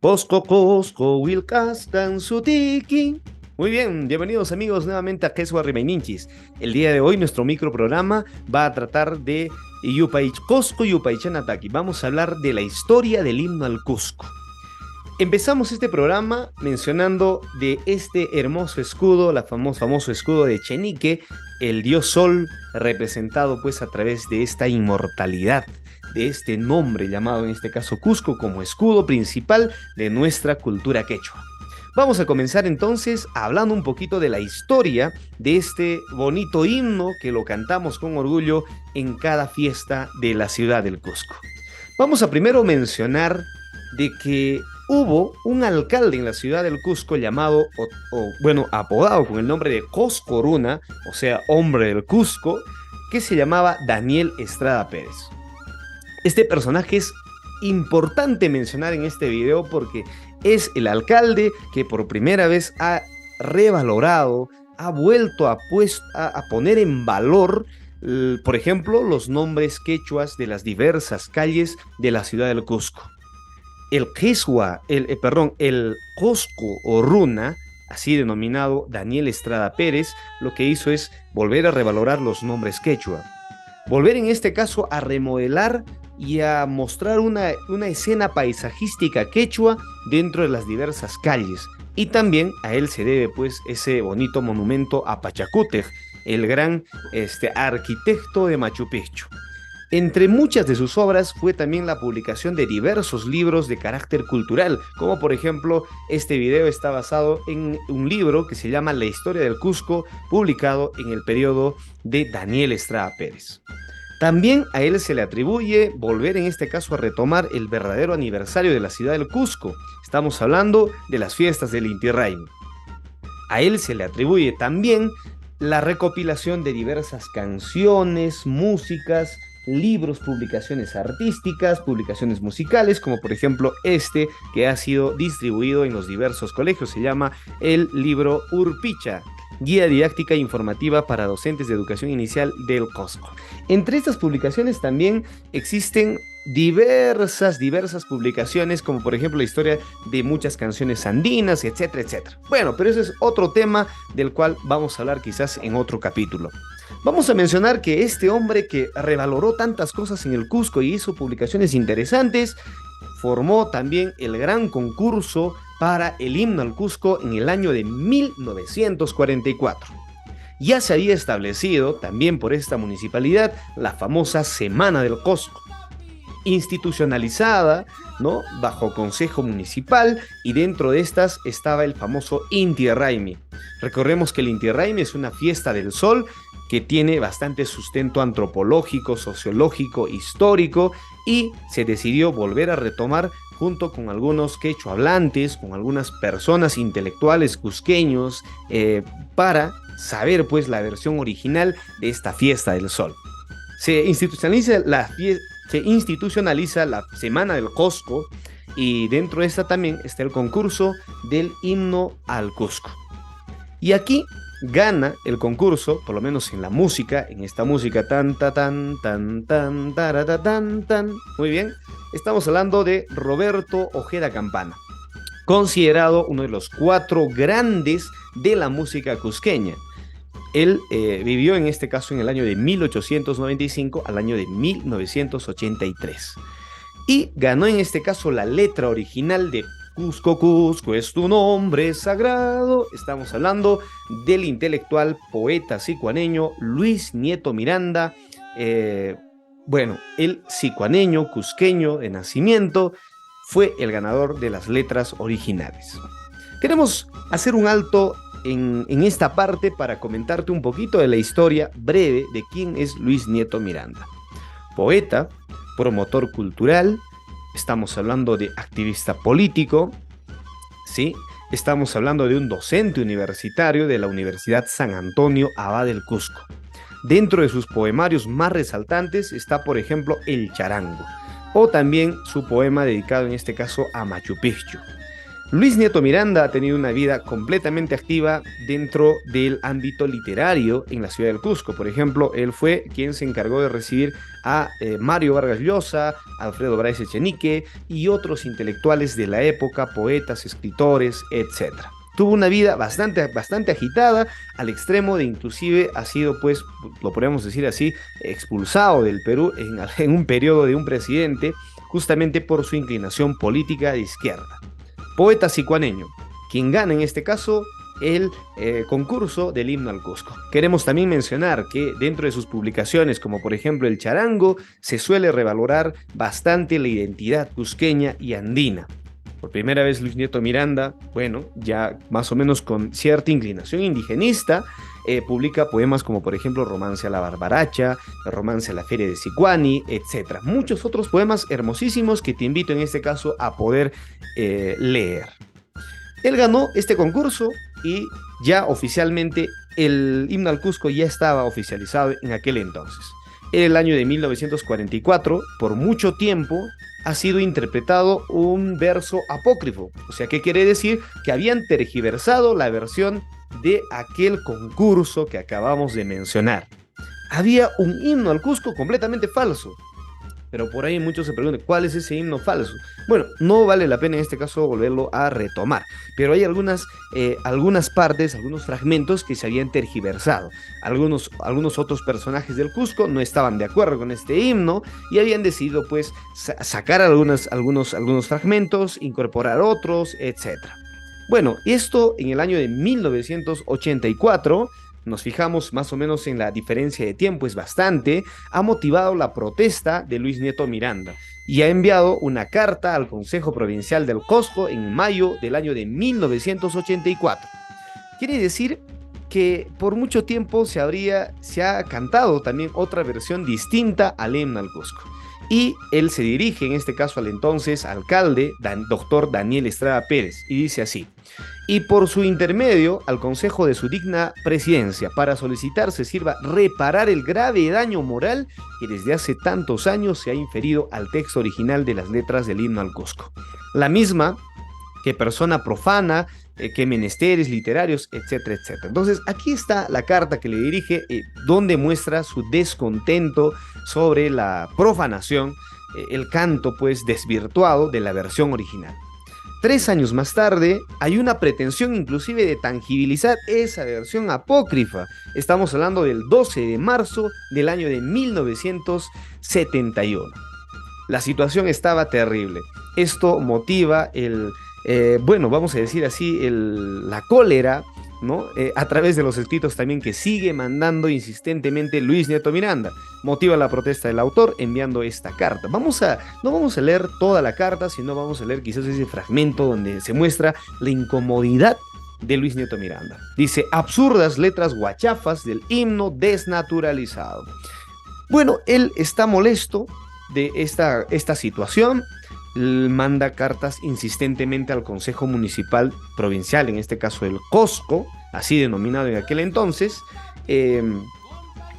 Posco, Cosco, Wilcastan, Sutiki. Muy bien, bienvenidos amigos nuevamente a Queso Arribaininchis. El día de hoy nuestro microprograma va a tratar de Yupay Cusco y Yupaychanataki. Vamos a hablar de la historia del himno al Cusco. Empezamos este programa mencionando de este hermoso escudo, famoso escudo de Chenique, el dios Sol, representado pues a través de esta inmortalidad, de este nombre llamado en este caso Cusco como escudo principal de nuestra cultura quechua. Vamos a comenzar entonces hablando un poquito de la historia de este bonito himno que lo cantamos con orgullo en cada fiesta de la ciudad del Cusco. Vamos a primero mencionar de que hubo un alcalde en la ciudad del Cusco llamado, apodado con el nombre de Coscoruna, o sea, hombre del Cusco, que se llamaba Daniel Estrada Pérez. Este personaje es importante mencionar en este video porque es el alcalde que por primera vez ha revalorado, ha vuelto a poner en valor, por ejemplo, los nombres quechuas de las diversas calles de la ciudad del Cusco. El Cosco o Runa, así denominado Daniel Estrada Pérez, lo que hizo es volver a revalorar los nombres quechua. Volver en este caso a remodelar y a mostrar una escena paisajística quechua dentro de las diversas calles. Y también a él se debe pues ese bonito monumento a Pachacútec, el gran arquitecto de Machu Picchu. Entre muchas de sus obras fue también la publicación de diversos libros de carácter cultural, como por ejemplo este video está basado en un libro que se llama La historia del Cusco, publicado en el periodo de Daniel Estrada Pérez. También a él se le atribuye volver en este caso a retomar el verdadero aniversario de la ciudad del Cusco. Estamos hablando de las fiestas del Inti Raymi. A él se le atribuye también la recopilación de diversas canciones, músicas, libros, publicaciones artísticas, publicaciones musicales, como por ejemplo este que ha sido distribuido en los diversos colegios. Se llama el libro Urpicha, Guía Didáctica e Informativa para Docentes de Educación Inicial del Cusco. Entre estas publicaciones también existen diversas publicaciones, como por ejemplo la historia de muchas canciones andinas, etcétera, etcétera. Bueno, pero ese es otro tema del cual vamos a hablar quizás en otro capítulo. Vamos a mencionar que este hombre que revaloró tantas cosas en el Cusco y hizo publicaciones interesantes, formó también el gran concurso para el himno al Cusco en el año de 1944. Ya se había establecido también por esta municipalidad la famosa Semana del Cusco, institucionalizada, ¿no?, bajo consejo municipal, y dentro de estas estaba el famoso Inti Raymi. Recordemos que el Inti Raymi es una fiesta del sol que tiene bastante sustento antropológico, sociológico, histórico, y se decidió volver a retomar junto con algunos quechua hablantes, con algunas personas intelectuales cusqueños, para saber pues la versión original de esta fiesta del sol. Se institucionaliza la Semana del Cusco, y dentro de esta también está el concurso del himno al Cusco. Y aquí gana el concurso, por lo menos en la música, en esta música tan tan. Muy bien, estamos hablando de Roberto Ojeda Campana, considerado uno de los 4 grandes de la música cusqueña. Él vivió en este caso en el año de 1895 al año de 1983. Y ganó en este caso la letra original de Cusco, Cusco es tu nombre sagrado. Estamos hablando del intelectual, poeta sicuaneño Luis Nieto Miranda. El sicuaneño, cusqueño de nacimiento, fue el ganador de las letras originales. Queremos hacer un alto en esta parte para comentarte un poquito de la historia breve de quién es Luis Nieto Miranda. Poeta, promotor cultural, estamos hablando de activista político, ¿sí? Estamos hablando de un docente universitario de la Universidad San Antonio Abad del Cusco. Dentro de sus poemarios más resaltantes está, por ejemplo, El Charango, o también su poema dedicado en este caso a Machu Picchu. Luis Nieto Miranda ha tenido una vida completamente activa dentro del ámbito literario en la ciudad del Cusco. Por ejemplo, él fue quien se encargó de recibir a Mario Vargas Llosa, Alfredo Bryce Echenique y otros intelectuales de la época, poetas, escritores, etcétera. Tuvo una vida bastante agitada, al extremo de inclusive ha sido, pues, lo podemos decir así, expulsado del Perú en un periodo de un presidente, justamente por su inclinación política de izquierda. Poeta sicuaneño, quien gana en este caso el concurso del himno al Cusco. Queremos también mencionar que dentro de sus publicaciones, como por ejemplo el charango, se suele revalorar bastante la identidad cusqueña y andina. Por primera vez Luis Nieto Miranda, bueno, ya más o menos con cierta inclinación indigenista, publica poemas como por ejemplo Romance a la Barbaracha, Romance a la Feria de Sicuani, etc. Muchos otros poemas hermosísimos que te invito en este caso a poder leer. Él ganó este concurso y ya oficialmente el himno al Cusco ya estaba oficializado en aquel entonces. En el año de 1944, por mucho tiempo, ha sido interpretado un verso apócrifo. O sea, ¿qué quiere decir? Que habían tergiversado la versión de aquel concurso que acabamos de mencionar. Había un himno al Cusco completamente falso. Pero por ahí muchos se preguntan, ¿cuál es ese himno falso? Bueno, no vale la pena en este caso volverlo a retomar, pero hay algunas partes, algunos fragmentos que se habían tergiversado. Algunos otros personajes del Cusco no estaban de acuerdo con este himno y habían decidido pues sacar algunos fragmentos, incorporar otros, etc. Bueno, esto en el año de 1984, nos fijamos más o menos en la diferencia de tiempo, es bastante, ha motivado la protesta de Luis Nieto Miranda y ha enviado una carta al Consejo Provincial del Cusco en mayo del año de 1984. Quiere decir que por mucho tiempo se ha cantado también otra versión distinta al himno al Cusco. Y él se dirige en este caso al entonces alcalde, doctor Daniel Estrada Pérez, y dice así: y por su intermedio al Consejo de su digna presidencia, para solicitar se sirva reparar el grave daño moral que desde hace tantos años se ha inferido al texto original de las letras del himno al Cusco. La misma que persona profana, que menesteres literarios, etcétera, etcétera. Entonces, aquí está la carta que le dirige, donde muestra su descontento sobre la profanación, el canto pues desvirtuado de la versión original. 3 años más tarde, hay una pretensión inclusive de tangibilizar esa versión apócrifa. Estamos hablando del 12 de marzo del año de 1971. La situación estaba terrible. Esto motiva vamos a decir así, la cólera, ¿no? A través de los escritos también que sigue mandando insistentemente Luis Nieto Miranda. Motiva la protesta del autor enviando esta carta. No vamos a leer toda la carta, sino vamos a leer quizás ese fragmento donde se muestra la incomodidad de Luis Nieto Miranda. Dice: absurdas letras guachafas del himno desnaturalizado. Bueno, él está molesto de esta situación. Manda cartas insistentemente al Consejo Municipal Provincial, en este caso el COSCO, así denominado en aquel entonces,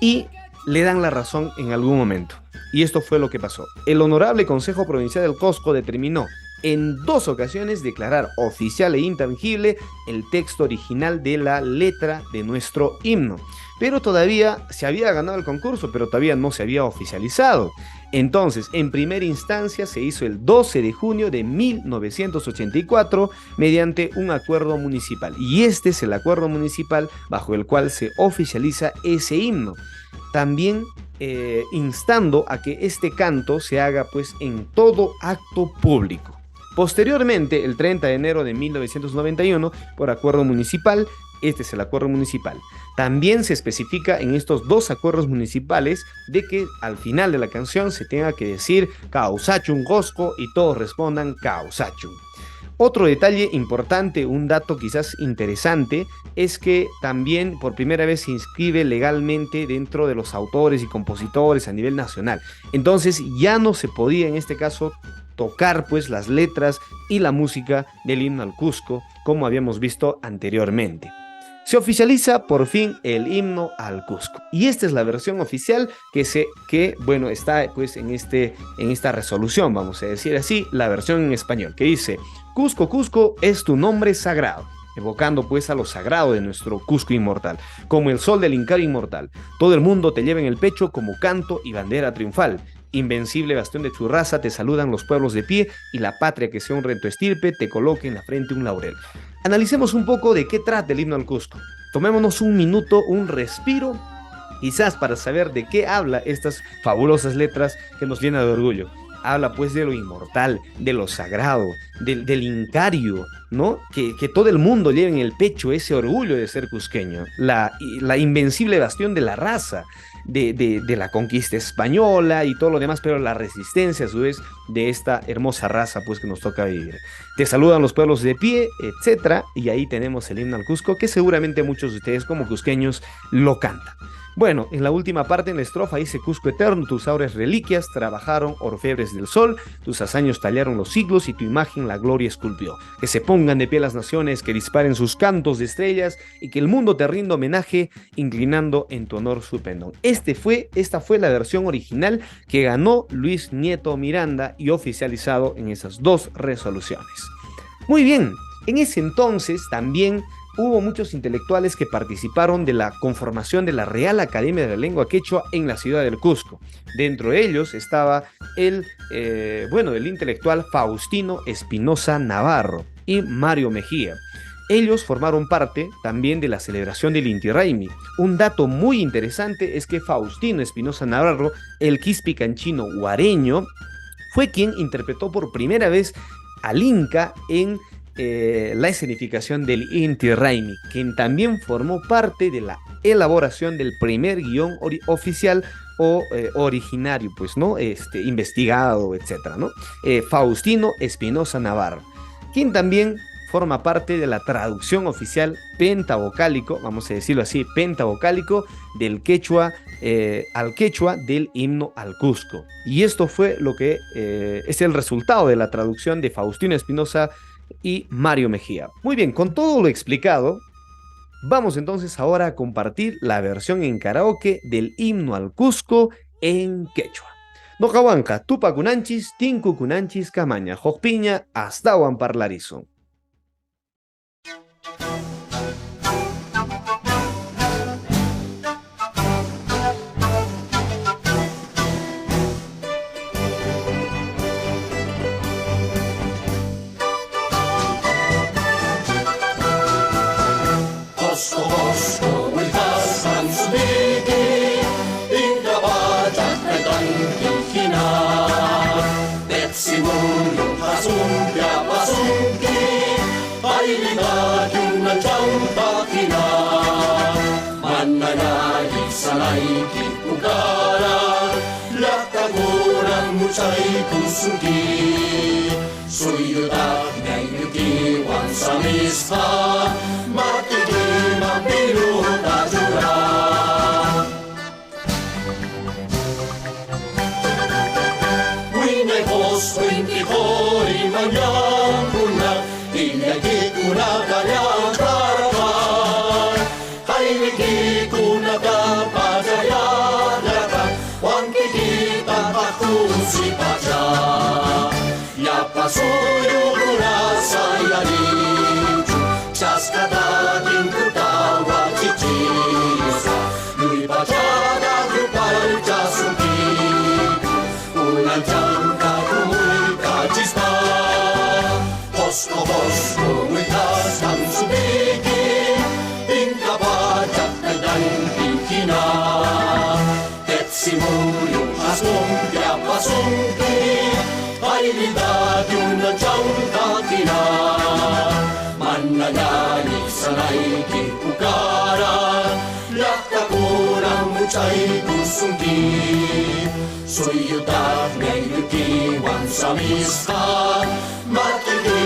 y le dan la razón en algún momento. Y esto fue lo que pasó. El Honorable Consejo Provincial del COSCO determinó en 2 ocasiones declarar oficial e intangible el texto original de la letra de nuestro himno. Pero todavía se había ganado el concurso, pero todavía no se había oficializado. Entonces, en primera instancia se hizo el 12 de junio de 1984 mediante un acuerdo municipal. Y este es el acuerdo municipal bajo el cual se oficializa ese himno. También instando a que este canto se haga pues en todo acto público. Posteriormente, el 30 de enero de 1991, por acuerdo municipal, este es el acuerdo municipal. También se especifica en estos 2 acuerdos municipales de que al final de la canción se tenga que decir Causachun Cusco y todos respondan Causachun. Otro detalle importante, un dato quizás interesante, es que también por primera vez se inscribe legalmente dentro de los autores y compositores a nivel nacional. Entonces ya no se podía en este caso tocar pues las letras y la música del himno al Cusco como habíamos visto anteriormente. se oficializa por fin el himno al Cusco. Y esta es la versión oficial bueno, está pues en esta resolución, vamos a decir así, la versión en español, que dice: Cusco, Cusco es tu nombre sagrado, evocando pues a lo sagrado de nuestro Cusco inmortal, como el sol del Incario inmortal. Todo el mundo te lleva en el pecho como canto y bandera triunfal. Invencible bastión de tu raza, te saludan los pueblos de pie, y la patria que se honra en tu estirpe te coloque en la frente un laurel. Analicemos un poco de qué trata el himno al Cusco. Tomémonos un minuto, un respiro, quizás para saber de qué habla estas fabulosas letras que nos llenan de orgullo. Habla pues de lo inmortal, de lo sagrado, del Incario, ¿no? Que todo el mundo lleve en el pecho ese orgullo de ser cusqueño, la invencible bastión de la raza, de la conquista española y todo lo demás, pero la resistencia a su vez de esta hermosa raza pues que nos toca vivir. Te saludan los pueblos de pie, etcétera, y ahí tenemos el himno al Cusco, que seguramente muchos de ustedes como cusqueños lo cantan. Bueno, en la última parte, en la estrofa, dice: Cusco eterno, tus áureas reliquias trabajaron orfebres del sol, tus hazaños tallaron los siglos y tu imagen la gloria esculpió. Que se pongan de pie las naciones, que disparen sus cantos de estrellas y que el mundo te rinda homenaje, inclinando en tu honor su pendón. Esta fue la versión original que ganó Luis Nieto Miranda y oficializado en esas dos resoluciones. Muy bien, en ese entonces también hubo muchos intelectuales que participaron de la conformación de la Real Academia de la Lengua Quechua en la ciudad del Cusco. Dentro de ellos estaba el intelectual Faustino Espinosa Navarro y Mario Mejía. Ellos formaron parte también de la celebración del Inti Raymi. Un dato muy interesante es que Faustino Espinosa Navarro, el quispicanchino guareño, fue quien interpretó por primera vez al Inca en la escenificación del Inti Raymi, quien también formó parte de la elaboración del primer guión oficial o originario, pues, ¿no? Investigado, etcétera, ¿no? Faustino Espinosa Navarro, quien también forma parte de la traducción oficial pentavocálico, vamos a decirlo así, pentavocálico del quechua al quechua del himno al Cusco. Y esto fue lo que es el resultado de la traducción de Faustino Espinosa y Mario Mejía. Muy bien, con todo lo explicado, vamos entonces ahora a compartir la versión en karaoke del himno al Cusco en quechua. Nojahuanca, Tupacunanchis, Tincucunanchis, Camaña, Jojpiña, Astawan Parlarizo. Chay kusugi suyuda nayuki wan samista matigi mapilu tajura wine hos winti hori manyakuna ilagi kuna kanyakara hainiki kuna kapajaya si pacha ya pasó yugura sayarichu chaskada dinkutawa chichisa lui pachada grupal chasuki ulan chanka kumui kachispa posko muy taskan subiki inkabajak dan pikina tetsimuru asombra pasongki habilidad de una chautakina mananani sanay ki pukara lakta kurang muchay kusungi soy yutak na yuki wan samista matigi